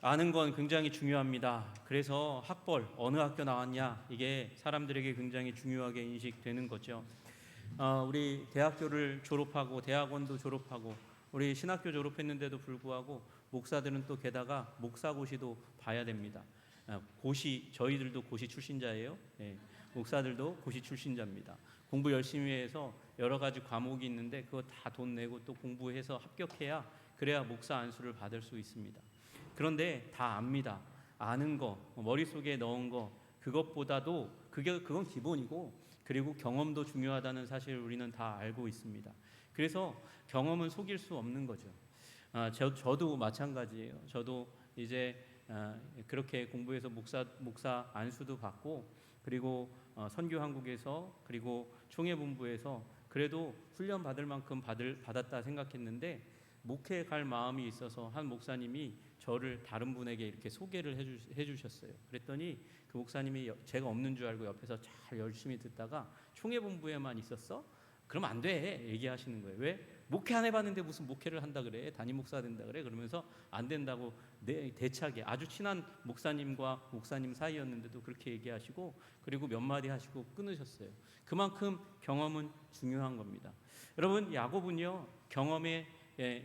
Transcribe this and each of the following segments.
아는 건 굉장히 중요합니다. 그래서 학벌, 어느 학교 나왔냐, 이게 사람들에게 굉장히 중요하게 인식되는 거죠. 우리 대학교를 졸업하고 대학원도 졸업하고 우리 신학교 졸업했는데도 불구하고 목사들은 또 게다가 목사고시도 봐야 됩니다. 고시, 저희들도 고시 출신자예요. 예, 목사들도 고시 출신자입니다. 공부 열심히 해서 여러 가지 과목이 있는데 그거 다 돈 내고 또 공부해서 합격해야, 그래야 목사 안수를 받을 수 있습니다. 그런데 다 압니다. 아는 거, 머릿속에 넣은 거, 그것보다도 그건 기본이고, 그리고 경험도 중요하다는 사실을 우리는 다 알고 있습니다. 그래서 경험은 속일 수 없는 거죠. 저도 마찬가지예요. 저도 이제 그렇게 공부해서 목사 안수도 받고, 그리고 선교한국에서, 그리고 총회본부에서 그래도 훈련 받을 만큼 받았다 생각했는데, 목회 갈 마음이 있어서 한 목사님이 저를 다른 분에게 이렇게 소개를 해주셨어요. 그랬더니 그 목사님이 제가 없는 줄 알고 옆에서 잘 열심히 듣다가, 총회본부에만 있었어? 그럼 안 돼, 얘기하시는 거예요. 왜? 목회 안 해봤는데 무슨 목회를 한다 그래? 담임 목사가 된다 그래? 그러면서 안 된다고 대차게, 아주 친한 목사님과 목사님 사이였는데도 그렇게 얘기하시고, 그리고 몇 마디 하시고 끊으셨어요. 그만큼 경험은 중요한 겁니다. 여러분, 야곱은요,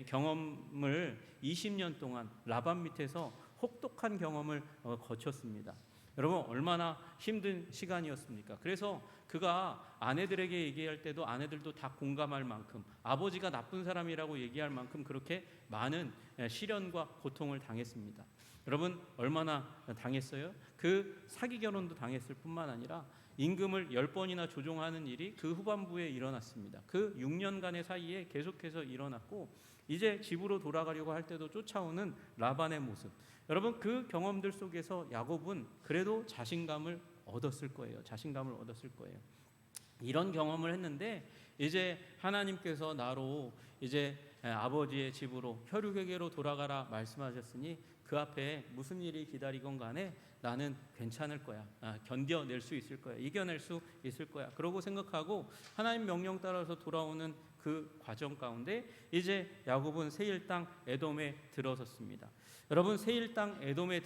경험을 20년 동안 라반 밑에서 혹독한 경험을 거쳤습니다. 여러분, 얼마나 힘든 시간이었습니까? 그래서 그가 아내들에게 얘기할 때도 아내들도 다 공감할 만큼, 아버지가 나쁜 사람이라고 얘기할 만큼 그렇게 많은 시련과 고통을 당했습니다. 여러분, 얼마나 당했어요? 그 사기 결혼도 당했을 뿐만 아니라 임금을 10번이나 조종하는 일이 그 후반부에 일어났습니다. 그 6년간의 사이에 계속해서 일어났고, 이제 집으로 돌아가려고 할 때도 쫓아오는 라반의 모습. 여러분, 그 경험들 속에서 야곱은 그래도 자신감을 얻었을 거예요. 자신감을 얻었을 거예요. 이런 경험을 했는데, 이제 하나님께서 나로 이제 아버지의 집으로, 혈육에게로 돌아가라 말씀하셨으니 그 앞에 무슨 일이 기다리건 간에 나는 괜찮을 거야. 견뎌낼 수 있을 거야. 이겨낼 수 있을 거야. 그러고 생각하고 하나님 명령 따라서 돌아오는 그 과정 가운데 이제 야곱은 세일 땅 에돔에 들어섰습니다. 여러분, 세일 땅 에돔에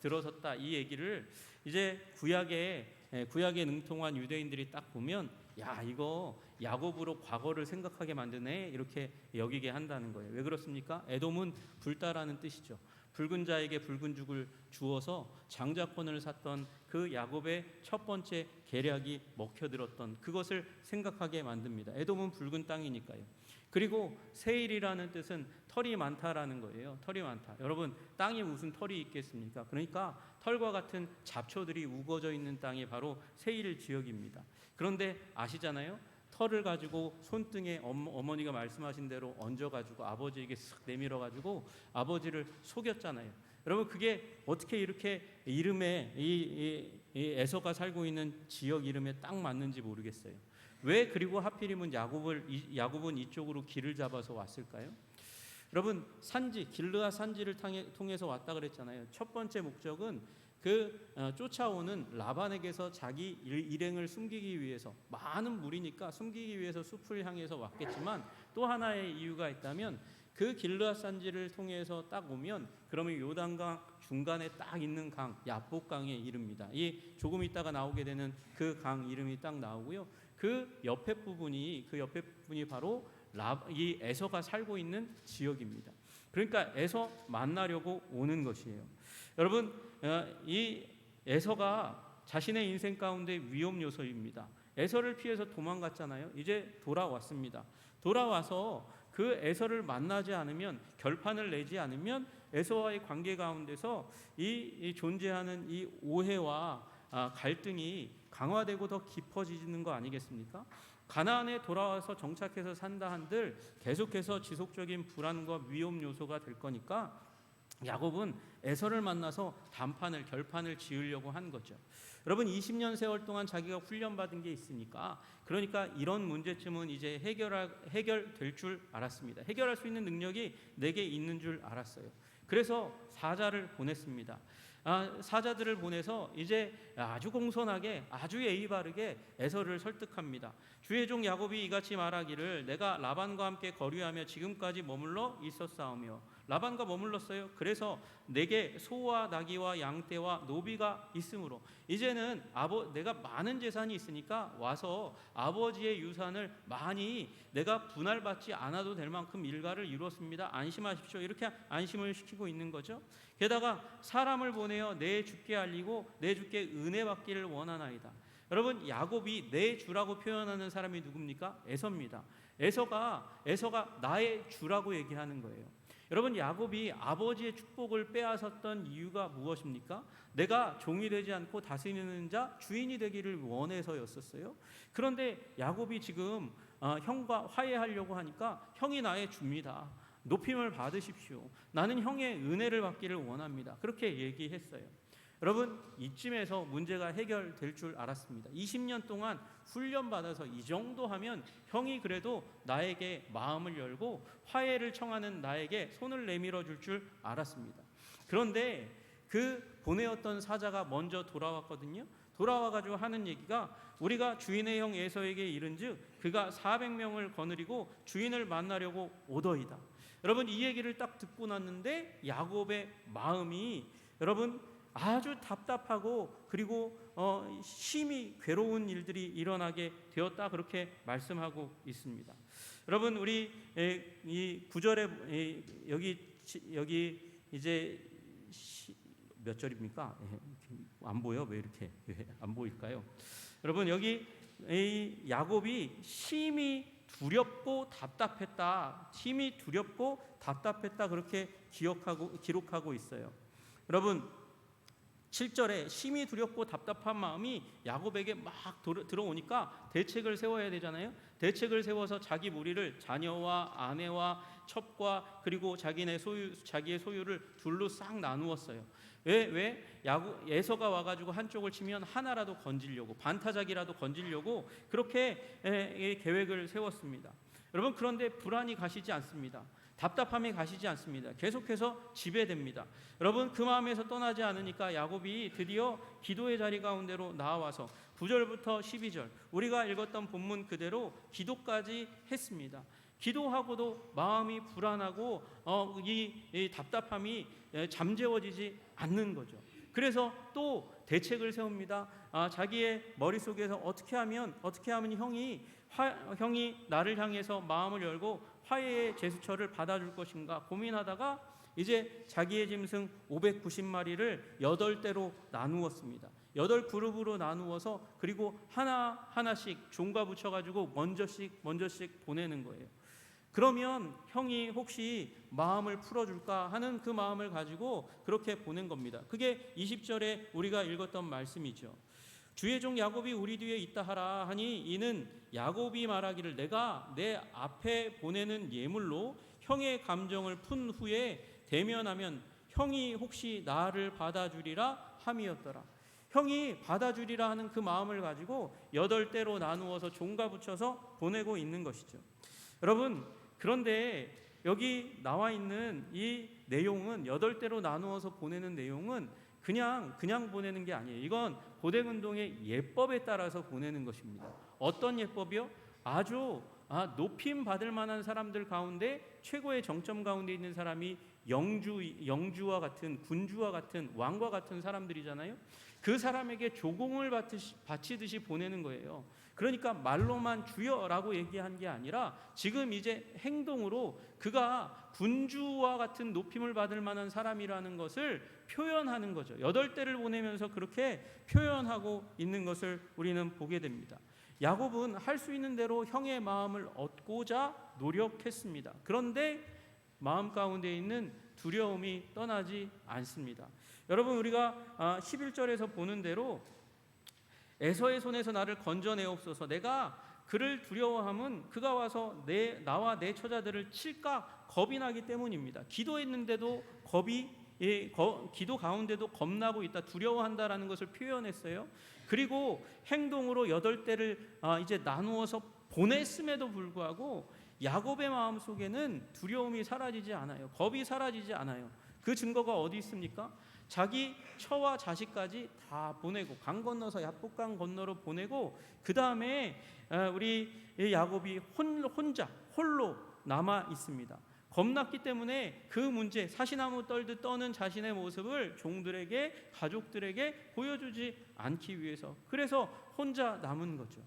들어섰다, 이 얘기를 이제 구약에 능통한 유대인들이 딱 보면, 야, 이거 야곱으로 과거를 생각하게 만드네, 이렇게 여기게 한다는 거예요. 왜 그렇습니까? 에돔은 불다라는 뜻이죠. 붉은 자에게 붉은 죽을 주어서 장자권을 샀던 그 야곱의 첫 번째 계략이 먹혀들었던 그것을 생각하게 만듭니다. 에돔은 붉은 땅이니까요. 그리고 세일이라는 뜻은 털이 많다라는 거예요. 털이 많다. 여러분, 땅에 무슨 털이 있겠습니까? 그러니까 털과 같은 잡초들이 우거져 있는 땅이 바로 세일 지역입니다. 그런데 아시잖아요? 털을 가지고 손등에 어머니가 말씀하신 대로 얹어가지고 아버지에게 쓱 내밀어가지고 아버지를 속였잖아요. 여러분, 그게 어떻게 이렇게 이름에 이 에서가 살고 있는 지역 이름에 딱 맞는지 모르겠어요. 왜 그리고 하필이면 야곱은 이쪽으로 길을 잡아서 왔을까요? 여러분, 길르앗 산지를 통해서 왔다 그랬잖아요. 첫 번째 목적은 쫓아오는 라반에게서 자기 일행을 숨기기 위해서, 많은 무리니까 숨기기 위해서 숲을 향해서 왔겠지만, 또 하나의 이유가 있다면, 그 길르앗 산지를 통해서 딱 오면, 그러면 요단강 중간에 딱 있는 강, 야복강에 이릅니다. 이 조금 있다가 나오게 되는 그 강 이름이 딱 나오고요. 그 옆에 부분이 바로 이 에서가 살고 있는 지역입니다. 그러니까 에서 만나려고 오는 것이에요. 여러분, 이 에서가 자신의 인생 가운데 위험 요소입니다. 에서를 피해서 도망갔잖아요. 이제 돌아왔습니다. 돌아와서 그 에서를 만나지 않으면, 결판을 내지 않으면 에서와의 관계 가운데서 이 존재하는 이 오해와 갈등이 강화되고 더 깊어지는 거 아니겠습니까? 가나안에 돌아와서 정착해서 산다 한들 계속해서 지속적인 불안과 위험 요소가 될 거니까 야곱은 에서를 만나서 결판을 지으려고 한 거죠. 여러분, 20년 세월 동안 자기가 훈련받은 게 있으니까, 그러니까 이런 문제점은 이제 해결될 줄 알았습니다. 해결할 수 있는 능력이 내게 있는 줄 알았어요. 그래서 사자를 보냈습니다. 사자들을 보내서 이제 아주 공손하게, 아주 예의 바르게 에서를 설득합니다. 주의 종 야곱이 이같이 말하기를, 내가 라반과 함께 거류하며 지금까지 머물러 있었사오며 라반과 머물렀어요. 그래서 내게 소와 나귀와 양떼와 노비가 있으므로 이제는 내가 많은 재산이 있으니까 와서 아버지의 유산을 많이 내가 분할받지 않아도 될 만큼 일가를 이루었습니다. 안심하십시오. 이렇게 안심을 시키고 있는 거죠. 게다가 사람을 보내어 내 주께 알리고 내 주께 은혜 받기를 원하나이다. 여러분, 야곱이 내 주라고 표현하는 사람이 누굽니까? 에서입니다. 에서가 나의 주라고 얘기하는 거예요. 여러분, 야곱이 아버지의 축복을 빼앗았던 이유가 무엇입니까? 내가 종이 되지 않고 다스리는 자 주인이 되기를 원해서였었어요. 그런데 야곱이 지금 형과 화해하려고 하니까 형이 나의 주입니다. 높임을 받으십시오. 나는 형의 은혜를 받기를 원합니다. 그렇게 얘기했어요. 여러분, 이쯤에서 문제가 해결될 줄 알았습니다. 20년 동안 훈련받아서 이 정도 하면 형이 그래도 나에게 마음을 열고 화해를 청하는 나에게 손을 내밀어 줄 줄 알았습니다. 그런데 그 보내었던 사자가 먼저 돌아왔거든요. 돌아와가지고 하는 얘기가 우리가 주인의 형 에서에게 이른즉 그가 400명을 거느리고 주인을 만나려고 오더이다. 여러분, 이 얘기를 딱 듣고 났는데 야곱의 마음이 여러분 아주 답답하고 그리고 심히 괴로운 일들이 일어나게 되었다, 그렇게 말씀하고 있습니다. 여러분, 우리 이 9절에 여기 이제 몇 절입니까? 안 보여? 왜 이렇게 안 보일까요? 여러분, 여기 이 야곱이 심히 두렵고 답답했다, 심히 두렵고 답답했다, 그렇게 기록하고 있어요. 여러분, 7절에 심히 두렵고 답답한 마음이 야곱에게 막 들어오니까 대책을 세워야 되잖아요. 대책을 세워서 자기 무리를 자녀와 아내와 첩과 그리고 자기의 소유를 둘로 싹 나누었어요. 왜? 에서가 와가지고 한쪽을 치면 하나라도 건지려고, 반타작이라도 건지려고 그렇게 계획을 세웠습니다. 여러분, 그런데 불안이 가시지 않습니다. 답답함이 가시지 않습니다. 계속해서 지배됩니다. 여러분, 그 마음에서 떠나지 않으니까 야곱이 드디어 기도의 자리 가운데로 나와서 9절부터 12절 우리가 읽었던 본문 그대로 기도까지 했습니다. 기도하고도 마음이 불안하고 이 답답함이 잠재워지지 않는 거죠. 그래서 또 대책을 세웁니다. 자기의 머릿속에서 어떻게 하면 형이 나를 향해서 마음을 열고 화해의 제스처를 받아줄 것인가 고민하다가 이제 자기의 짐승 590마리를 8대로 나누었습니다. 8그룹으로 나누어서 그리고 하나씩 종과 붙여가지고 먼저씩 보내는 거예요. 그러면 형이 혹시 마음을 풀어줄까 하는 그 마음을 가지고 그렇게 보낸 겁니다. 그게 20절에 우리가 읽었던 말씀이죠. 주의 종 야곱이 우리 뒤에 있다 하라 하니 이는 야곱이 말하기를 내가 내 앞에 보내는 예물로 형의 감정을 푼 후에 대면하면 형이 혹시 나를 받아주리라 함이었더라. 형이 받아주리라 하는 그 마음을 가지고 8대로 나누어서 종과 붙여서 보내고 있는 것이죠. 여러분, 그런데 여기 나와 있는 이 내용은 8대로 나누어서 보내는 내용은 그냥 보내는 게 아니에요. 이건 고대근동의 예법에 따라서 보내는 것입니다. 어떤 예법이요? 아주 높임 받을 만한 사람들 가운데 최고의 정점 가운데 있는 사람이 영주와 같은, 군주와 같은, 왕과 같은 사람들이잖아요. 그 사람에게 조공을 바치듯이 보내는 거예요. 그러니까 말로만 주여라고 얘기한 게 아니라 지금 이제 행동으로 그가 군주와 같은 높임을 받을 만한 사람이라는 것을 표현하는 거죠. 8대를 보내면서 그렇게 표현하고 있는 것을 우리는 보게 됩니다. 야곱은 할 수 있는 대로 형의 마음을 얻고자 노력했습니다. 그런데 마음 가운데 있는 두려움이 떠나지 않습니다. 여러분, 우리가 11절에서 보는 대로 에서의 손에서 나를 건져내옵소서. 내가 그를 두려워함은 그가 와서 나와 내 처자들을 칠까 겁이 나기 때문입니다. 기도했는데도 기도 가운데도 겁나고 있다, 두려워한다라는 것을 표현했어요. 그리고 행동으로 8대를 이제 나누어서 보냈음에도 불구하고 야곱의 마음 속에는 두려움이 사라지지 않아요. 겁이 사라지지 않아요. 그 증거가 어디 있습니까? 자기 처와 자식까지 다 보내고 강 건너서 야복강 건너로 보내고 그 다음에 우리 야곱이 홀로 남아 있습니다. 겁났기 때문에 그 문제, 사시나무 떨듯 떠는 자신의 모습을 종들에게, 가족들에게 보여주지 않기 위해서, 그래서 혼자 남은 거죠.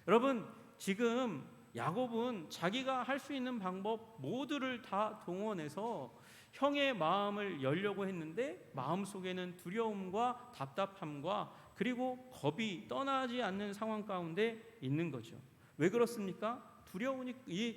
여러분, 지금 야곱은 자기가 할 수 있는 방법 모두를 다 동원해서 형의 마음을 열려고 했는데 마음속에는 두려움과 답답함과 그리고 겁이 떠나지 않는 상황 가운데 있는 거죠. 왜 그렇습니까? 두려우니, 이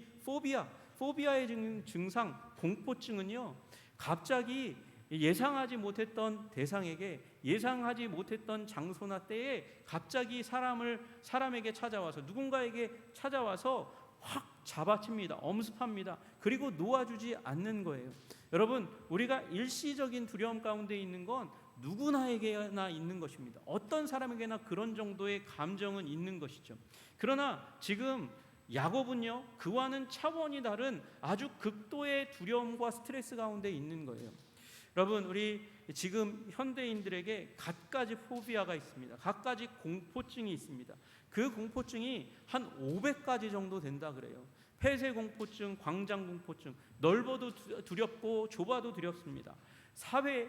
포비아의 증상, 공포증은요, 갑자기 예상하지 못했던 대상에게, 예상하지 못했던 장소나 때에 갑자기 사람에게 찾아와서, 누군가에게 찾아와서 확 잡아칩니다. 엄습합니다. 그리고 놓아주지 않는 거예요. 여러분, 우리가 일시적인 두려움 가운데 있는 건 누구나에게나 있는 것입니다. 어떤 사람에게나 그런 정도의 감정은 있는 것이죠. 그러나 지금 야곱은요, 그와는 차원이 다른 아주 극도의 두려움과 스트레스 가운데 있는 거예요. 여러분, 우리 지금 현대인들에게 갖가지 포비아가 있습니다. 갖가지 공포증이 있습니다. 그 공포증이 한 500가지 정도 된다 그래요. 폐쇄 공포증, 광장 공포증, 넓어도 두렵고 좁아도 두렵습니다. 사회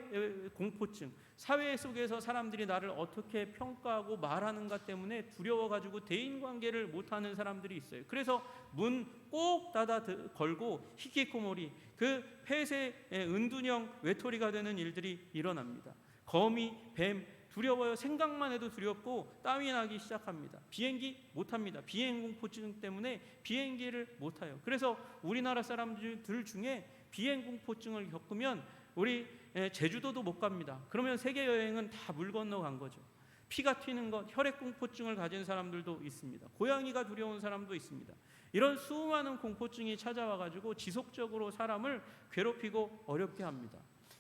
공포증, 사회 속에서 사람들이 나를 어떻게 평가하고 말하는가 때문에 두려워가지고 대인관계를 못하는 사람들이 있어요. 그래서 문 꼭 닫아 걸고 히키코모리, 그 폐쇄 은둔형 외톨이가 되는 일들이 일어납니다. 거미, 뱀, 두려워요. 생각만 해도 두렵고 땀이 나기 시작합니다. 비행기 못합니다. 비행 공포증 때문에 비행기를 못 타요. 그래서 우리나라 사람들 중에 비행 공포증을 겪으면 우리 제주도도 못 갑니다. 그러면 세계 여행은 다 물 건너 간 거죠. 피가 튀는 것, 혈액 공포증을 가진 사람들도 있습니다. 고양이가 두려운 사람도 있습니다. 이런 수많은 공포증이 찾아와 가지고 지속적으로 사람을 괴롭히고 어렵게 합니다.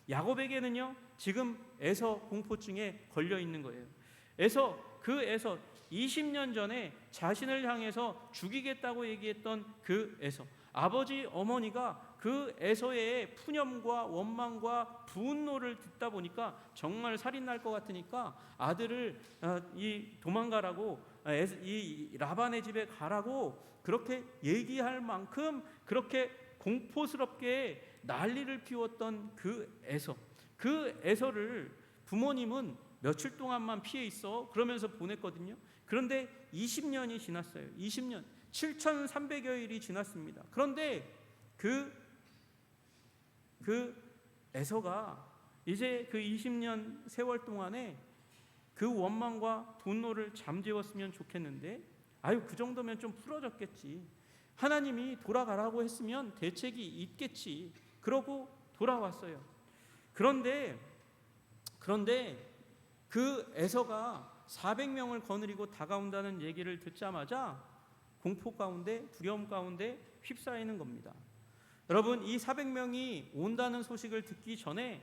야곱에게는요, 지금 에서 공포증에 걸려 있는 거예요. 그 에서 20년 전에 자신을 향해서 죽이겠다고 얘기했던 그 에서, 아버지 어머니가 그 에서의 푸념과 원망과 분노를 듣다 보니까 정말 살인 날 것 같으니까 아들을 도망가라고, 이 라반의 집에 가라고 그렇게 얘기할 만큼 그렇게 공포스럽게 난리를 피웠던 그 에서를 부모님은 며칠 동안만 피해 있어 그러면서 보냈거든요. 그런데 20년이 지났어요. 20년, 7,300여일이 지났습니다. 그런데 그 에서가 이제 그 20년 세월 동안에 그 원망과 분노를 잠재웠으면 좋겠는데, 그 정도면 좀 풀어졌겠지. 하나님이 돌아가라고 했으면 대책이 있겠지. 그러고 돌아왔어요. 그런데 그 에서가 400명을 거느리고 다가온다는 얘기를 듣자마자 공포 가운데, 두려움 가운데 휩싸이는 겁니다. 여러분, 이 400명이 온다는 소식을 듣기 전에,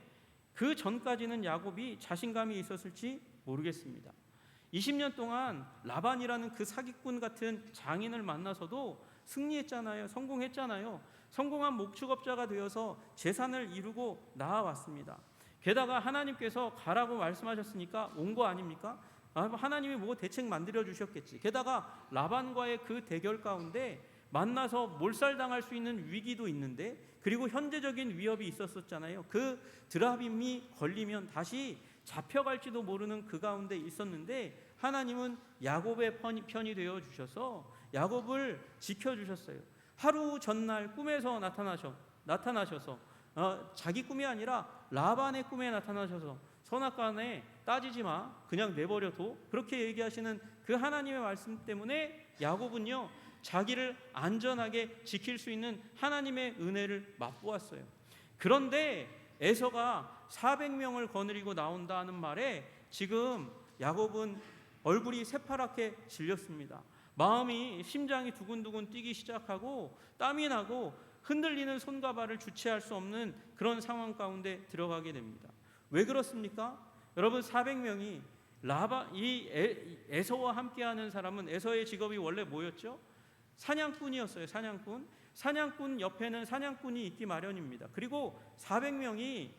그 전까지는 야곱이 자신감이 있었을지 모르겠습니다. 20년 동안 라반이라는 그 사기꾼 같은 장인을 만나서도 승리했잖아요. 성공했잖아요. 성공한 목축업자가 되어서 재산을 이루고 나아왔습니다. 게다가 하나님께서 가라고 말씀하셨으니까 온 거 아닙니까? 하나님이 뭐 대책 만들어 주셨겠지. 게다가 라반과의 그 대결 가운데 만나서 몰살당할 수 있는 위기도 있는데, 그리고 현재적인 위협이 있었잖아요. 그 드라빔이 걸리면 다시 잡혀갈지도 모르는 그 가운데 있었는데, 하나님은 야곱의 편이 되어 주셔서 야곱을 지켜주셨어요. 하루 전날 꿈에서 나타나셔서 자기 꿈이 아니라 라반의 꿈에 나타나셔서, 선악간에 따지지 마, 그냥 내버려둬, 그렇게 얘기하시는 그 하나님의 말씀 때문에 야곱은요, 자기를 안전하게 지킬 수 있는 하나님의 은혜를 맛보았어요. 그런데 에서가 400명을 거느리고 나온다는 말에 지금 야곱은 얼굴이 새파랗게 질렸습니다. 심장이 두근두근 뛰기 시작하고 땀이 나고 흔들리는 손과 발을 주체할 수 없는 그런 상황 가운데 들어가게 됩니다. 왜 그렇습니까? 여러분, 400명이 에서와 함께하는 사람은, 에서의 직업이 원래 뭐였죠? 사냥꾼이었어요. 사냥꾼 옆에는 사냥꾼이 있기 마련입니다. 그리고 400명이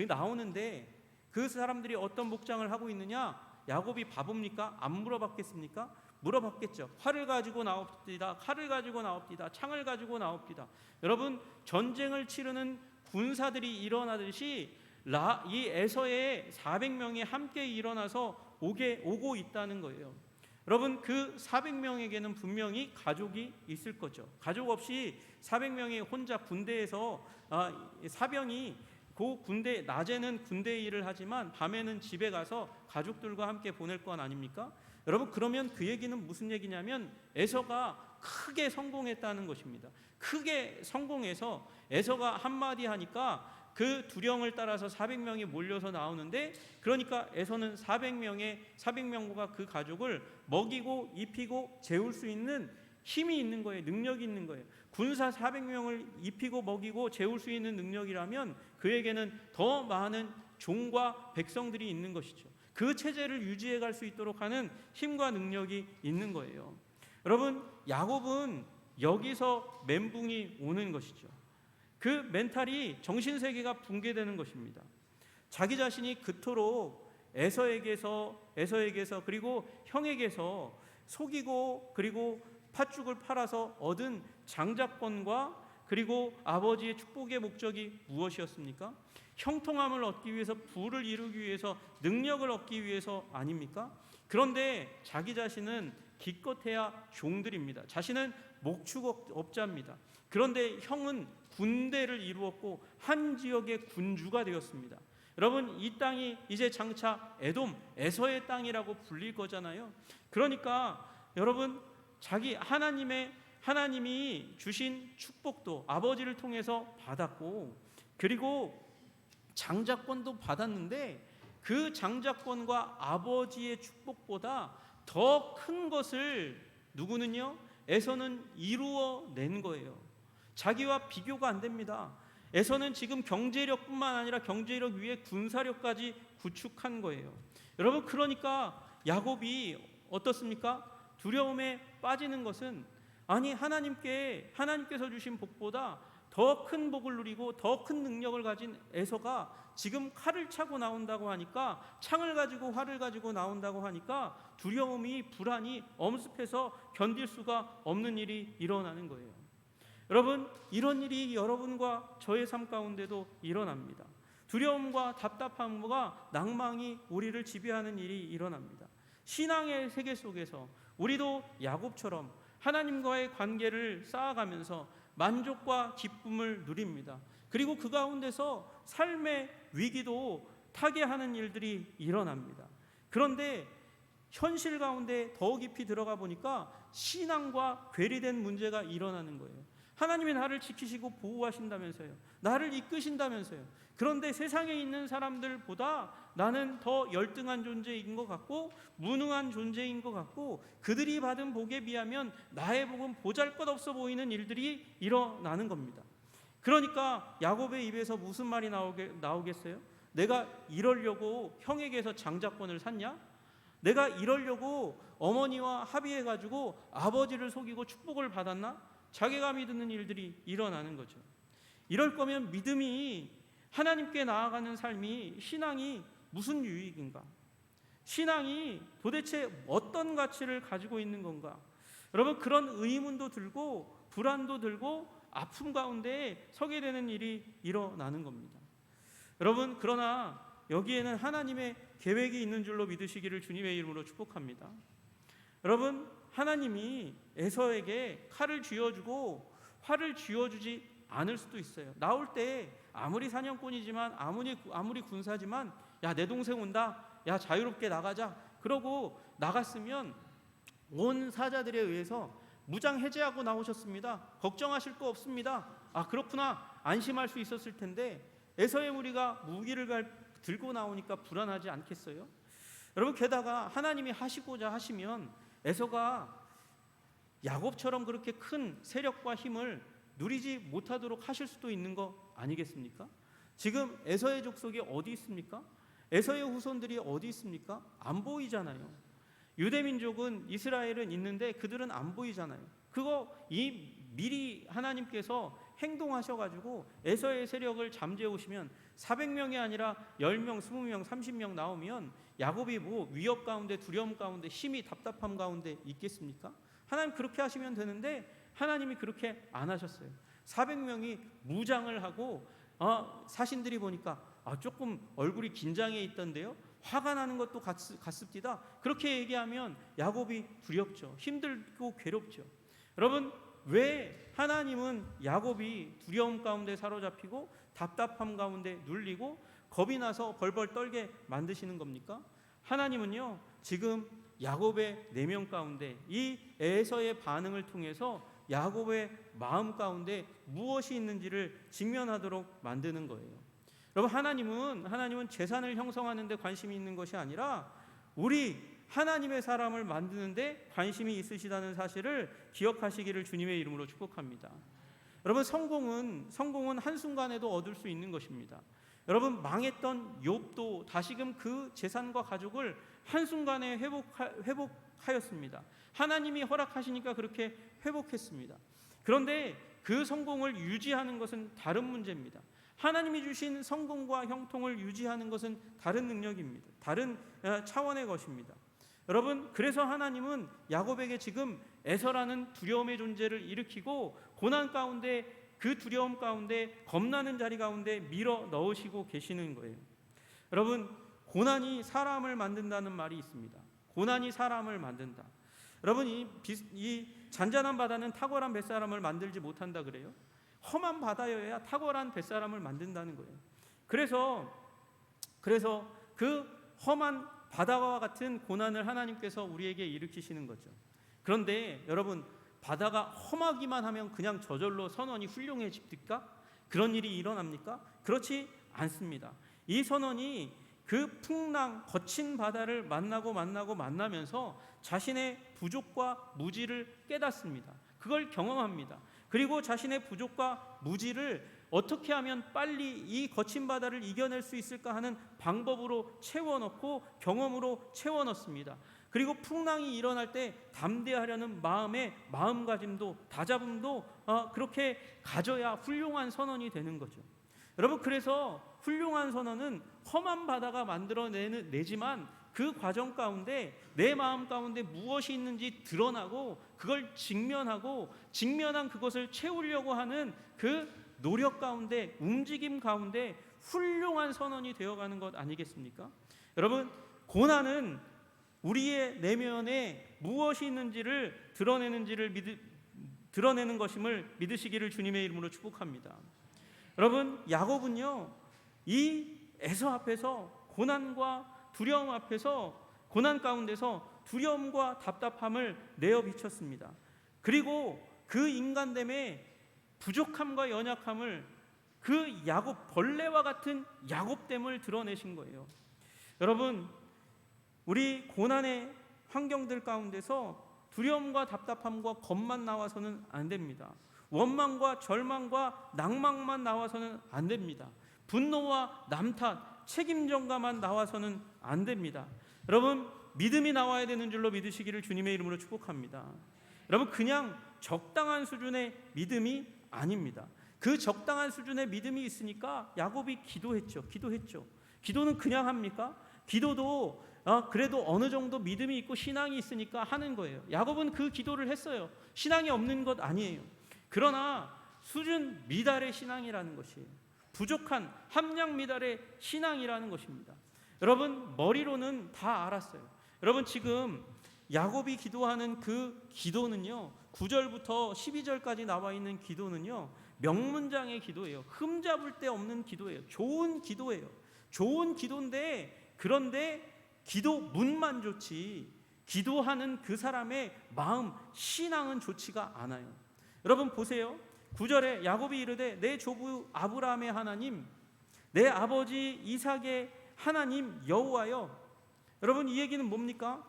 나오는데 그 사람들이 어떤 복장을 하고 있느냐? 야곱이 바보입니까? 안 물어봤겠습니까? 물어봤겠죠. 활을 가지고 나옵디다, 칼을 가지고 나옵디다, 창을 가지고 나옵디다. 여러분, 전쟁을 치르는 군사들이 일어나듯이 이 에서의 400명이 함께 일어나서 오고 있다는 거예요. 여러분, 그 400명에게는 분명히 가족이 있을 거죠. 가족 없이 400명이 혼자 군대에서 사병이 그 군대, 낮에는 군대 일을 하지만 밤에는 집에 가서 가족들과 함께 보낼 건 아닙니까? 여러분, 그러면 그 얘기는 무슨 얘기냐면 에서가 크게 성공했다는 것입니다. 크게 성공해서 에서가 한마디 하니까 그 두령을 따라서 400명이 몰려서 나오는데, 그러니까 에서는 400명과 그 가족을 먹이고 입히고 재울 수 있는 힘이 있는 거예요. 능력이 있는 거예요. 군사 400명을 입히고 먹이고 재울 수 있는 능력이라면 그에게는 더 많은 종과 백성들이 있는 것이죠. 그 체제를 유지해 갈 수 있도록 하는 힘과 능력이 있는 거예요. 여러분, 야곱은 여기서 멘붕이 오는 것이죠. 그 멘탈이, 정신세계가 붕괴되는 것입니다. 자기 자신이 그토록 에서에게서 그리고 형에게서 속이고 그리고 팥죽을 팔아서 얻은 장자권과 그리고 아버지의 축복의 목적이 무엇이었습니까? 형통함을 얻기 위해서, 부를 이루기 위해서, 능력을 얻기 위해서 아닙니까? 그런데 자기 자신은 기껏해야 종들입니다. 자신은 목축업자입니다. 그런데 형은 군대를 이루었고 한 지역의 군주가 되었습니다. 여러분, 이 땅이 이제 장차 에돔, 에서의 땅이라고 불릴 거잖아요. 그러니까 여러분, 하나님이 주신 축복도 아버지를 통해서 받았고, 그리고 장자권도 받았는데 그 장자권과 아버지의 축복보다 더 큰 것을 누구는요? 에서는 이루어낸 거예요. 자기와 비교가 안 됩니다. 에서는 지금 경제력뿐만 아니라 경제력 위에 군사력까지 구축한 거예요. 여러분, 그러니까 야곱이 어떻습니까? 두려움에 빠지는 것은, 아니, 하나님께서 주신 복보다 더 큰 복을 누리고 더 큰 능력을 가진 에서가 지금 칼을 차고 나온다고 하니까, 창을 가지고 활을 가지고 나온다고 하니까 두려움이, 불안이 엄습해서 견딜 수가 없는 일이 일어나는 거예요. 여러분, 이런 일이 여러분과 저의 삶 가운데도 일어납니다. 두려움과 답답함과 낭망이 우리를 지배하는 일이 일어납니다. 신앙의 세계 속에서 우리도 야곱처럼 하나님과의 관계를 쌓아가면서 만족과 기쁨을 누립니다. 그리고 그 가운데서 삶의 위기도 타개하는 일들이 일어납니다. 그런데 현실 가운데 더 깊이 들어가 보니까 신앙과 괴리된 문제가 일어나는 거예요. 하나님이 나를 지키시고 보호하신다면서요. 나를 이끄신다면서요. 그런데 세상에 있는 사람들보다 나는 더 열등한 존재인 것 같고 무능한 존재인 것 같고, 그들이 받은 복에 비하면 나의 복은 보잘것없어 보이는 일들이 일어나는 겁니다. 그러니까 야곱의 입에서 무슨 말이 나오겠어요? 내가 이러려고 형에게서 장자권을 샀냐? 내가 이러려고 어머니와 합의해가지고 아버지를 속이고 축복을 받았나? 자괴감이 드는 일들이 일어나는 거죠. 이럴 거면 믿음이, 하나님께 나아가는 삶이, 신앙이 무슨 유익인가? 신앙이 도대체 어떤 가치를 가지고 있는 건가? 여러분, 그런 의문도 들고 불안도 들고 아픔 가운데 서게 되는 일이 일어나는 겁니다. 여러분, 그러나 여기에는 하나님의 계획이 있는 줄로 믿으시기를 주님의 이름으로 축복합니다. 여러분, 하나님이 에서에게 칼을 쥐어주고 활을 쥐어주지 않을 수도 있어요. 나올 때 아무리 사냥꾼이지만 아무리 군사지만, 야, 내 동생 온다, 야, 자유롭게 나가자, 그러고 나갔으면 온 사자들에 의해서 무장 해제하고 나오셨습니다. 걱정하실 거 없습니다. 아, 그렇구나, 안심할 수 있었을 텐데 에서의 무리가 무기를 들고 나오니까 불안하지 않겠어요? 여러분, 게다가 하나님이 하시고자 하시면 에서가 야곱처럼 그렇게 큰 세력과 힘을 누리지 못하도록 하실 수도 있는 거 아니겠습니까? 지금 에서의 족속이 어디 있습니까? 에서의 후손들이 어디 있습니까? 안 보이잖아요. 유대민족은, 이스라엘은 있는데 그들은 안 보이잖아요. 그거 미리 하나님께서 행동하셔가지고 에서의 세력을 잠재우시면 400명이 아니라 10명, 20명, 30명 나오면 야곱이 뭐 위협 가운데, 두려움 가운데, 심히 답답함 가운데 있겠습니까? 하나님 그렇게 하시면 되는데 하나님이 그렇게 안 하셨어요. 400명이 무장을 하고 사신들이 보니까 조금 얼굴이 긴장해 있던데요, 화가 나는 것도 같습니다. 그렇게 얘기하면 야곱이 두렵죠. 힘들고 괴롭죠. 여러분, 왜 하나님은 야곱이 두려움 가운데 사로잡히고 답답함 가운데 눌리고 겁이 나서 벌벌 떨게 만드시는 겁니까? 하나님은요, 지금 야곱의 내면 가운데 이 에서의 반응을 통해서 야곱의 마음 가운데 무엇이 있는지를 직면하도록 만드는 거예요. 여러분, 하나님은 재산을 형성하는 데 관심이 있는 것이 아니라 우리 하나님의 사람을 만드는 데 관심이 있으시다는 사실을 기억하시기를 주님의 이름으로 축복합니다. 여러분, 성공은 한순간에도 얻을 수 있는 것입니다. 여러분, 망했던 욥도 다시금 그 재산과 가족을 한순간에 회복하였습니다. 하나님이 허락하시니까 그렇게 회복했습니다. 그런데 그 성공을 유지하는 것은 다른 문제입니다. 하나님이 주신 성공과 형통을 유지하는 것은 다른 능력입니다. 다른 차원의 것입니다. 여러분, 그래서 하나님은 야곱에게 지금 에서라는 두려움의 존재를 일으키고 고난 가운데, 그 두려움 가운데, 겁나는 자리 가운데 밀어 넣으시고 계시는 거예요. 여러분, 고난이 사람을 만든다는 말이 있습니다. 고난이 사람을 만든다. 여러분, 이 잔잔한 바다는 탁월한 뱃사람을 만들지 못한다 그래요. 험한 바다여야 탁월한 뱃사람을 만든다는 거예요. 그래서 그 험한 바다와 같은 고난을 하나님께서 우리에게 일으키시는 거죠. 그런데 여러분, 바다가 험하기만 하면 그냥 저절로 선원이 훌륭해집니까? 그런 일이 일어납니까? 그렇지 않습니다. 이 선원이 그 풍랑, 거친 바다를 만나면서 자신의 부족과 무지를 깨닫습니다. 그걸 경험합니다. 그리고 자신의 부족과 무지를 어떻게 하면 빨리 이 거친 바다를 이겨낼 수 있을까 하는 방법으로 채워넣고 경험으로 채워넣습니다. 그리고 풍랑이 일어날 때 담대하려는 마음가짐도 다잡음도 그렇게 가져야 훌륭한 선원이 되는 거죠. 여러분, 그래서 훌륭한 선원은 험한 바다가 만들어내지만 그 과정 가운데 내 마음 가운데 무엇이 있는지 드러나고 그걸 직면한 그것을 채우려고 하는 그 노력 가운데, 움직임 가운데 훌륭한 선원이 되어가는 것 아니겠습니까? 여러분, 고난은 우리의 내면에 무엇이 있는지를 드러내는 것임을 믿으시기를 주님의 이름으로 축복합니다. 여러분, 야곱은요, 이 에서 앞에서 고난과 두려움 앞에서, 고난 가운데서 두려움과 답답함을 내어 비쳤습니다. 그리고 그 인간됨의 부족함과 연약함을, 그 벌레와 같은 야곱됨을 드러내신 거예요. 여러분, 우리 고난의 환경들 가운데서 두려움과 답답함과 겁만 나와서는 안 됩니다. 원망과 절망과 낭망만 나와서는 안 됩니다. 분노와 남탓, 책임전가만 나와서는 안 됩니다. 여러분, 믿음이 나와야 되는 줄로 믿으시기를 주님의 이름으로 축복합니다. 여러분, 그냥 적당한 수준의 믿음이 아닙니다. 그 적당한 수준의 믿음이 있으니까 야곱이 기도했죠. 기도는 그냥 합니까? 기도도 그래도 어느 정도 믿음이 있고 신앙이 있으니까 하는 거예요. 야곱은 그 기도를 했어요. 신앙이 없는 것 아니에요. 그러나 수준 미달의 신앙이라는 것이에요. 부족한 함량 미달의 신앙이라는 것입니다. 여러분, 머리로는 다 알았어요. 여러분, 지금 야곱이 기도하는 그 기도는요, 9절부터 12절까지 나와 있는 기도는요, 명문장의 기도예요. 흠잡을 데 없는 기도예요. 좋은 기도예요. 좋은 기도인데, 그런데 기도문만 좋지 기도하는 그 사람의 마음, 신앙은 좋지가 않아요. 여러분 보세요. 9절에 야곱이 이르되 내 조부 아브라함의 하나님, 내 아버지 이삭의 하나님 여호와여. 여러분, 이 얘기는 뭡니까?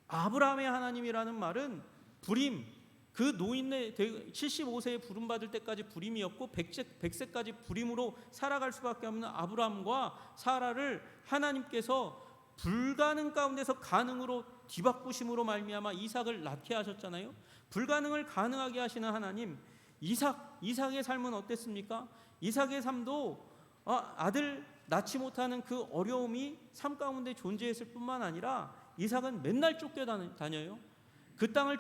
아브라함의 하나님이라는 말은 부림, 그 노인네 75세에 부름받을 때까지 부림이었고 100세까지 부림으로 살아갈 수밖에 없는 아브라함과 사라를 하나님께서 불가능 가운데서 가능으로 뒤바꾸심으로 말미암아 이삭을 낳게 하셨잖아요. 불가능을 가능하게 하시는 하나님, 이삭의 삶은 어땠습니까? 이삭의 삶도 아들 낳지 못하는 그 어려움이 삶 가운데 존재했을 뿐만 아니라 이삭은 맨날 쫓겨다녀요. 그 땅을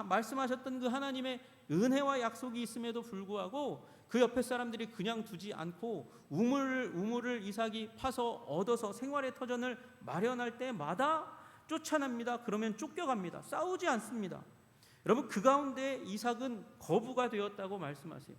말씀하셨던 그 하나님의 은혜와 약속이 있음에도 불구하고 그 옆에 사람들이 그냥 두지 않고 우물을 이삭이 파서 얻어서 생활의 터전을 마련할 때마다 쫓아냅니다. 그러면 쫓겨갑니다. 싸우지 않습니다. 여러분, 그 가운데 이삭은 거부가 되었다고 말씀하세요.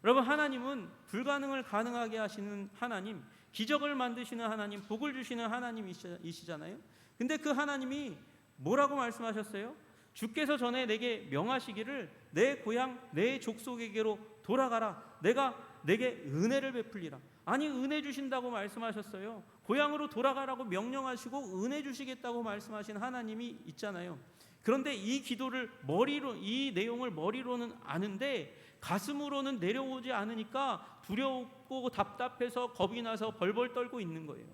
여러분, 하나님은 불가능을 가능하게 하시는 하나님, 기적을 만드시는 하나님, 복을 주시는 하나님이시잖아요. 근데 그 하나님이 뭐라고 말씀하셨어요? 주께서 전에 내게 명하시기를 내 고향 내 족속에게로 돌아가라. 내가 내게 은혜를 베풀리라. 아니, 은혜 주신다고 말씀하셨어요. 고향으로 돌아가라고 명령하시고 은혜 주시겠다고 말씀하신 하나님이 있잖아요. 그런데 이 기도를 이 내용을 머리로는 아는데 가슴으로는 내려오지 않으니까 두렵고 답답해서 겁이 나서 벌벌 떨고 있는 거예요.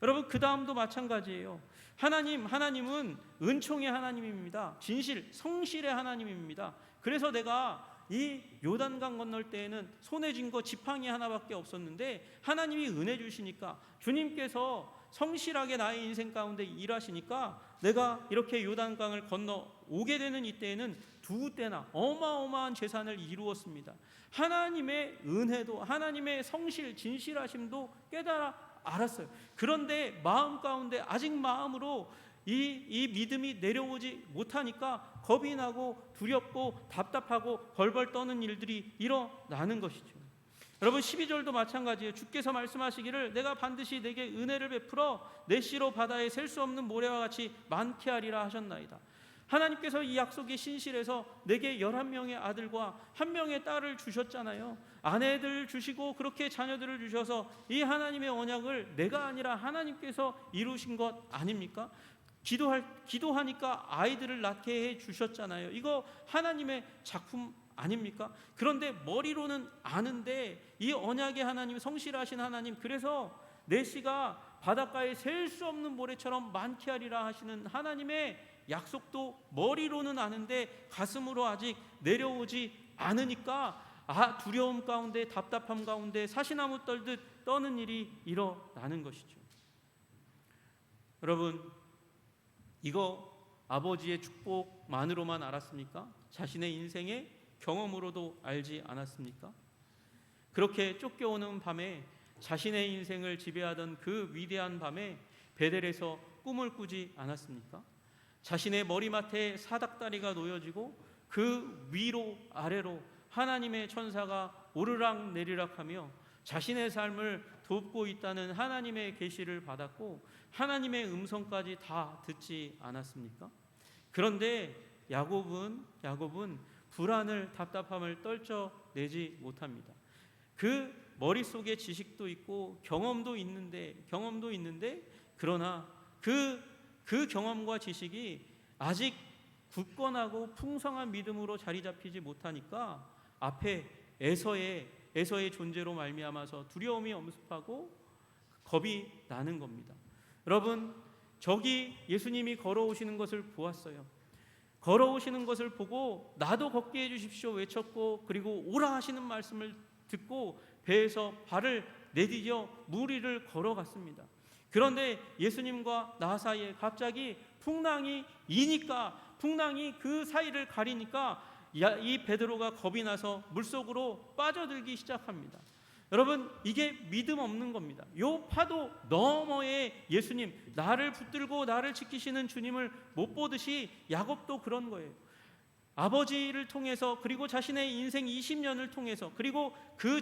여러분, 그 다음도 마찬가지예요. 하나님은 은총의 하나님입니다. 진실, 성실의 하나님입니다. 그래서 내가 이 요단강 건널 때에는 손에 쥔 거 지팡이 하나밖에 없었는데 하나님이 은혜 주시니까, 주님께서 성실하게 나의 인생 가운데 일하시니까 내가 이렇게 요단강을 건너 오게 되는 이때에는 두 때나 어마어마한 재산을 이루었습니다. 하나님의 은혜도, 하나님의 성실, 진실하심도 깨달아 알았어요. 그런데 마음 가운데 아직 마음으로 이 믿음이 내려오지 못하니까 겁이 나고 두렵고 답답하고 벌벌 떠는 일들이 일어나는 것이죠. 여러분, 12절도 마찬가지예요. 주께서 말씀하시기를 내가 반드시 내게 은혜를 베풀어 내 씨로 바다에 셀 수 없는 모래와 같이 많게 하리라 하셨나이다. 하나님께서 이 약속이 신실해서 내게 11명의 아들과 1명의 딸을 주셨잖아요. 아내들 주시고 그렇게 자녀들을 주셔서 이 하나님의 언약을 내가 아니라 하나님께서 이루신 것 아닙니까? 기도하니까 아이들을 낳게 해 주셨잖아요. 이거 하나님의 작품 아닙니까? 그런데 머리로는 아는데 이 언약의 하나님, 성실하신 하나님, 그래서 내 씨가 바닷가에 셀 수 없는 모래처럼 많게 하리라 하시는 하나님의 약속도 머리로는 아는데 가슴으로 아직 내려오지 않으니까 두려움 가운데, 답답함 가운데 사시나무 떨듯 떠는 일이 일어나는 것이죠. 여러분, 이거 아버지의 축복만으로만 알았습니까? 자신의 인생의 경험으로도 알지 않았습니까? 그렇게 쫓겨오는 밤에, 자신의 인생을 지배하던 그 위대한 밤에 베델에서 꿈을 꾸지 않았습니까? 자신의 머리맡에 사닥다리가 놓여지고 그 위로 아래로 하나님의 천사가 오르락 내리락하며 자신의 삶을 돕고 있다는 하나님의 계시를 받았고 하나님의 음성까지 다 듣지 않았습니까? 그런데 야곱은 불안을, 답답함을 떨쳐내지 못합니다. 그 머릿속에 지식도 있고 경험도 있는데 그러나 그 경험과 지식이 아직 굳건하고 풍성한 믿음으로 자리 잡히지 못하니까 앞에 에서의 존재로 말미암아서 두려움이 엄습하고 겁이 나는 겁니다. 여러분, 저기 예수님이 걸어오시는 것을 보았어요. 걸어오시는 것을 보고 나도 걷게 해주십시오 외쳤고, 그리고 오라 하시는 말씀을 듣고 배에서 발을 내디뎌 물 위를 걸어갔습니다. 그런데 예수님과 나 사이에 갑자기 풍랑이 그 사이를 가리니까 이 베드로가 겁이 나서 물속으로 빠져들기 시작합니다. 여러분, 이게 믿음 없는 겁니다. 요 파도 너머에 예수님, 나를 붙들고 나를 지키시는 주님을 못 보듯이 야곱도 그런 거예요. 아버지를 통해서, 그리고 자신의 인생 20년을 통해서, 그리고 그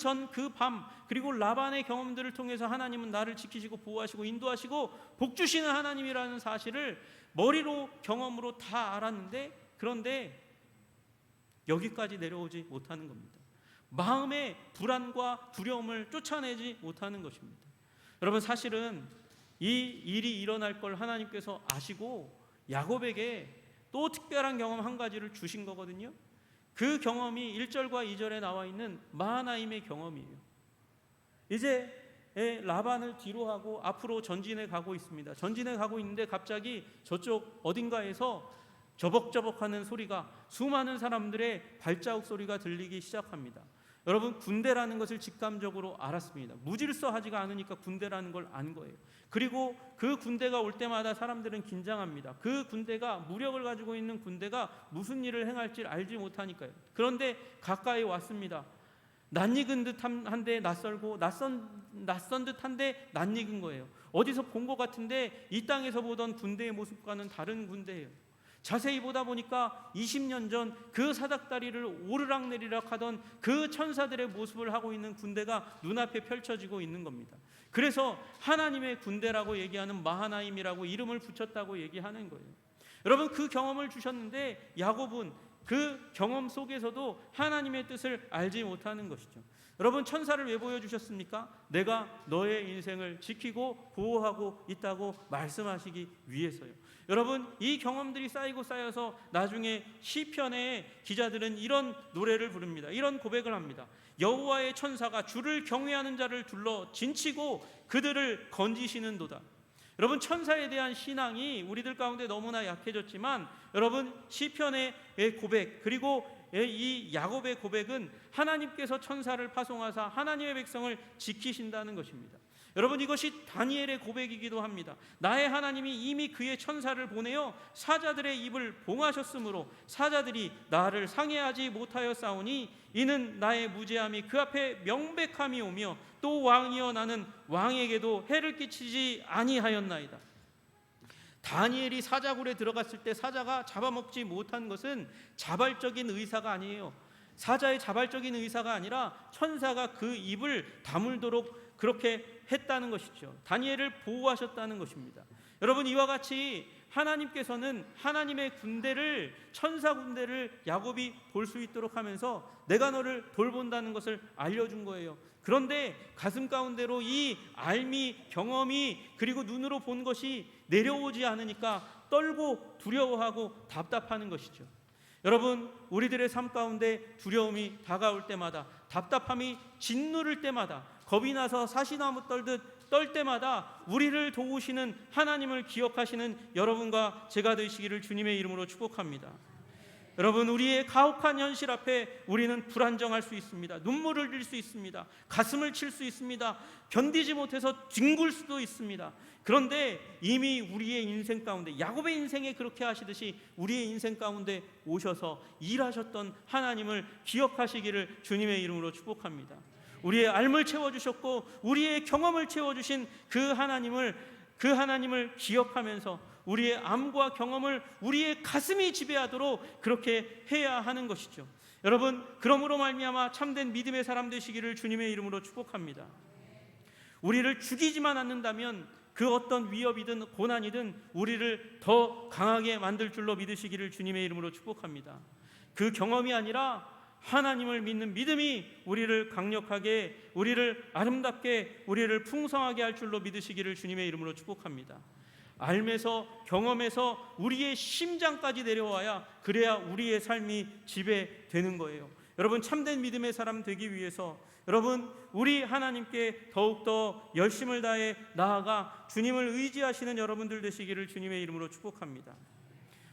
밤, 그리고 라반의 경험들을 통해서 하나님은 나를 지키시고 보호하시고 인도하시고 복 주시는 하나님이라는 사실을 머리로, 경험으로 다 알았는데, 그런데 여기까지 내려오지 못하는 겁니다. 마음의 불안과 두려움을 쫓아내지 못하는 것입니다. 여러분, 사실은 이 일이 일어날 걸 하나님께서 아시고 야곱에게 또 특별한 경험 한 가지를 주신 거거든요. 그 경험이 1절과 2절에 나와 있는 마하나임의 경험이에요. 이제 라반을 뒤로 하고 앞으로 전진해 가고 있습니다. 전진해 가고 있는데 갑자기 저쪽 어딘가에서 저벅저벅하는 소리가, 수많은 사람들의 발자국 소리가 들리기 시작합니다. 여러분, 군대라는 것을 직감적으로 알았습니다. 무질서하지가 않으니까 군대라는 걸 안 거예요. 그리고 그 군대가 올 때마다 사람들은 긴장합니다. 그 군대가, 무력을 가지고 있는 군대가 무슨 일을 행할지 알지 못하니까요. 그런데 가까이 왔습니다. 낯익은 듯한데 낯설고, 낯선 듯한데 낯익은 거예요. 어디서 본 것 같은데 이 땅에서 보던 군대의 모습과는 다른 군대예요. 자세히 보다 보니까 20년 전 그 사닥다리를 오르락내리락 하던 그 천사들의 모습을 하고 있는 군대가 눈앞에 펼쳐지고 있는 겁니다. 그래서 하나님의 군대라고 얘기하는 마하나임이라고 이름을 붙였다고 얘기하는 거예요. 여러분, 그 경험을 주셨는데 야곱은 그 경험 속에서도 하나님의 뜻을 알지 못하는 것이죠. 여러분, 천사를 왜 보여주셨습니까? 내가 너의 인생을 지키고 보호하고 있다고 말씀하시기 위해서요. 여러분, 이 경험들이 쌓이고 쌓여서 나중에 시편의 기자들은 이런 노래를 부릅니다. 이런 고백을 합니다. 여호와의 천사가 주를 경외하는 자를 둘러 진치고 그들을 건지시는도다. 여러분, 천사에 대한 신앙이 우리들 가운데 너무나 약해졌지만, 여러분, 시편의 고백, 그리고 이 야곱의 고백은 하나님께서 천사를 파송하사 하나님의 백성을 지키신다는 것입니다. 여러분, 이것이 다니엘의 고백이기도 합니다. 나의 하나님이 이미 그의 천사를 보내어 사자들의 입을 봉하셨으므로 사자들이 나를 상해하지 못하였사오니 이는 나의 무죄함이 그 앞에 명백함이 오며 또 왕이여 나는 왕에게도 해를 끼치지 아니하였나이다. 다니엘이 사자굴에 들어갔을 때 사자가 잡아먹지 못한 것은 자발적인 의사가 아니에요. 사자의 자발적인 의사가 아니라 천사가 그 입을 다물도록 그렇게 했다는 것이죠. 다니엘을 보호하셨다는 것입니다. 여러분, 이와 같이 하나님께서는 하나님의 군대를, 천사 군대를 야곱이 볼 수 있도록 하면서 내가 너를 돌본다는 것을 알려준 거예요. 그런데 가슴 가운데로 이 알미, 경험이, 그리고 눈으로 본 것이 내려오지 않으니까 떨고 두려워하고 답답하는 것이죠. 여러분, 우리들의 삶 가운데 두려움이 다가올 때마다, 답답함이 짓누를 때마다, 겁이 나서 사시나무 떨듯 떨 때마다 우리를 도우시는 하나님을 기억하시는 여러분과 제가 되시기를 주님의 이름으로 축복합니다. 여러분, 우리의 가혹한 현실 앞에 우리는 불안정할 수 있습니다. 눈물을 흘릴 수 있습니다. 가슴을 칠 수 있습니다. 견디지 못해서 뒹굴 수도 있습니다. 그런데 이미 우리의 인생 가운데, 야곱의 인생에 그렇게 하시듯이 우리의 인생 가운데 오셔서 일하셨던 하나님을 기억하시기를 주님의 이름으로 축복합니다. 우리의 삶을 채워주셨고 우리의 경험을 채워주신 그 하나님을 기억하면서 우리의 암과 경험을 우리의 가슴이 지배하도록 그렇게 해야 하는 것이죠. 여러분, 그러므로 말미암아 참된 믿음의 사람 되시기를 주님의 이름으로 축복합니다. 우리를 죽이지만 않는다면 그 어떤 위협이든 고난이든 우리를 더 강하게 만들 줄로 믿으시기를 주님의 이름으로 축복합니다. 그 경험이 아니라 하나님을 믿는 믿음이 우리를 강력하게, 우리를 아름답게, 우리를 풍성하게 할 줄로 믿으시기를 주님의 이름으로 축복합니다. 알면서, 경험에서 우리의 심장까지 내려와야, 그래야 우리의 삶이 지배되는 거예요. 여러분, 참된 믿음의 사람 되기 위해서 여러분, 우리 하나님께 더욱더 열심을 다해 나아가 주님을 의지하시는 여러분들 되시기를 주님의 이름으로 축복합니다.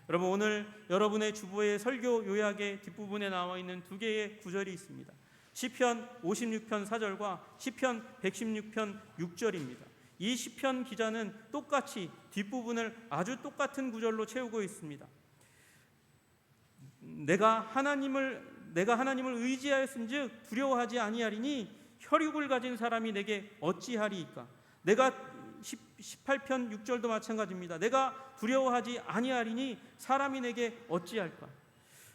여러분, 오늘 여러분의 주보의 설교 요약의 뒷부분에 나와 있는 두 개의 구절이 있습니다. 시편 56편 4절과 시편 116편 6절입니다. 이 시편 기자는 똑같이 뒷부분을 아주 똑같은 구절로 채우고 있습니다. 내가 하나님을 의지하였은즉 두려워하지 아니하리니 혈육을 가진 사람이 내게 어찌하리이까. 내가 18편 6절도 마찬가지입니다. 내가 두려워하지 아니하리니 사람이 내게 어찌할까.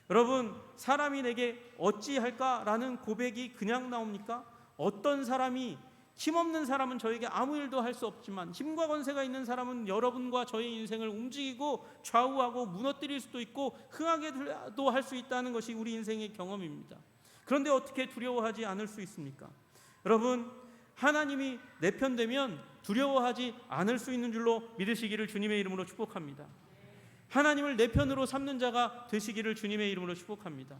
여러분, 사람이 내게 어찌할까라는 고백이 그냥 나옵니까? 어떤 사람이, 힘없는 사람은 저에게 아무 일도 할 수 없지만 힘과 권세가 있는 사람은 여러분과 저의 인생을 움직이고 좌우하고 무너뜨릴 수도 있고 흥하게도 할 수 있다는 것이 우리 인생의 경험입니다. 그런데 어떻게 두려워하지 않을 수 있습니까? 여러분, 하나님이 내 편 되면 두려워하지 않을 수 있는 줄로 믿으시기를 주님의 이름으로 축복합니다. 하나님을 내 편으로 삼는 자가 되시기를 주님의 이름으로 축복합니다.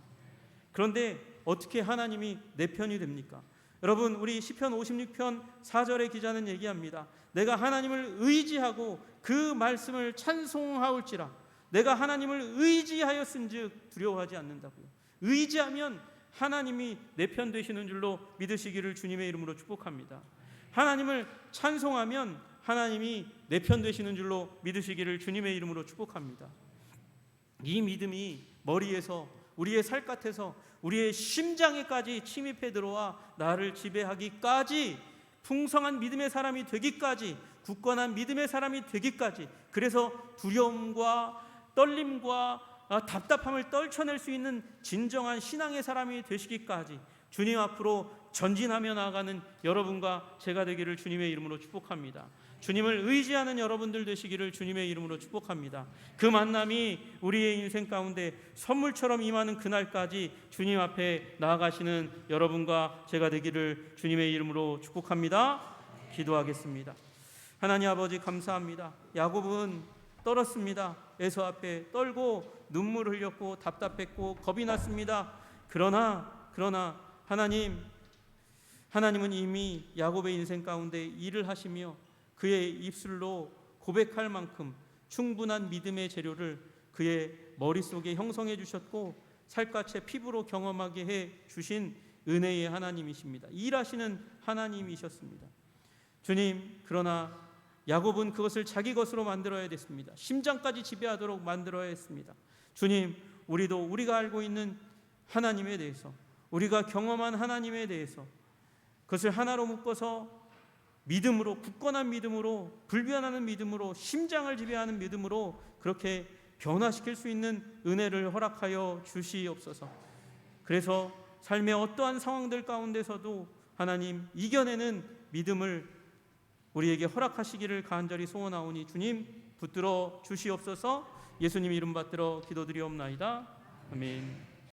그런데 어떻게 하나님이 내 편이 됩니까? 여러분, 우리 시편 56편 4절의 기자는 얘기합니다. 내가 하나님을 의지하고 그 말씀을 찬송하올지라. 내가 하나님을 의지하였은즉 두려워하지 않는다고요. 의지하면 하나님이 내 편 되시는 줄로 믿으시기를 주님의 이름으로 축복합니다. 하나님을 찬송하면 하나님이 내 편 되시는 줄로 믿으시기를 주님의 이름으로 축복합니다. 이 믿음이 머리에서, 우리의 살갗에서, 우리의 심장에까지 침입해 들어와 나를 지배하기까지, 풍성한 믿음의 사람이 되기까지, 굳건한 믿음의 사람이 되기까지, 그래서 두려움과 떨림과 답답함을 떨쳐낼 수 있는 진정한 신앙의 사람이 되시기까지 주님 앞으로 전진하며 나아가는 여러분과 제가 되기를 주님의 이름으로 축복합니다. 주님을 의지하는 여러분들 되시기를 주님의 이름으로 축복합니다. 그 만남이 우리의 인생 가운데 선물처럼 임하는 그날까지 주님 앞에 나아가시는 여러분과 제가 되기를 주님의 이름으로 축복합니다. 기도하겠습니다. 하나님 아버지 감사합니다. 야곱은 떨었습니다. 에서 앞에 떨고 눈물 흘렸고 답답했고 겁이 났습니다. 그러나 하나님은 이미 야곱의 인생 가운데 일을 하시며 그의 입술로 고백할 만큼 충분한 믿음의 재료를 그의 머릿속에 형성해 주셨고 살갗의 피부로 경험하게 해 주신 은혜의 하나님이십니다. 일하시는 하나님이셨습니다. 주님, 그러나 야곱은 그것을 자기 것으로 만들어야 됐습니다. 심장까지 지배하도록 만들어야 했습니다. 주님, 우리도 우리가 알고 있는 하나님에 대해서, 우리가 경험한 하나님에 대해서 그것을 하나로 묶어서 믿음으로, 굳건한 믿음으로, 불변하는 믿음으로, 심장을 지배하는 믿음으로 그렇게 변화시킬 수 있는 은혜를 허락하여 주시옵소서. 그래서 삶의 어떠한 상황들 가운데서도 하나님 이겨내는 믿음을 우리에게 허락하시기를 간절히 소원하오니 주님 붙들어 주시옵소서. 예수님 이름 받들어 기도드리옵나이다. 아멘.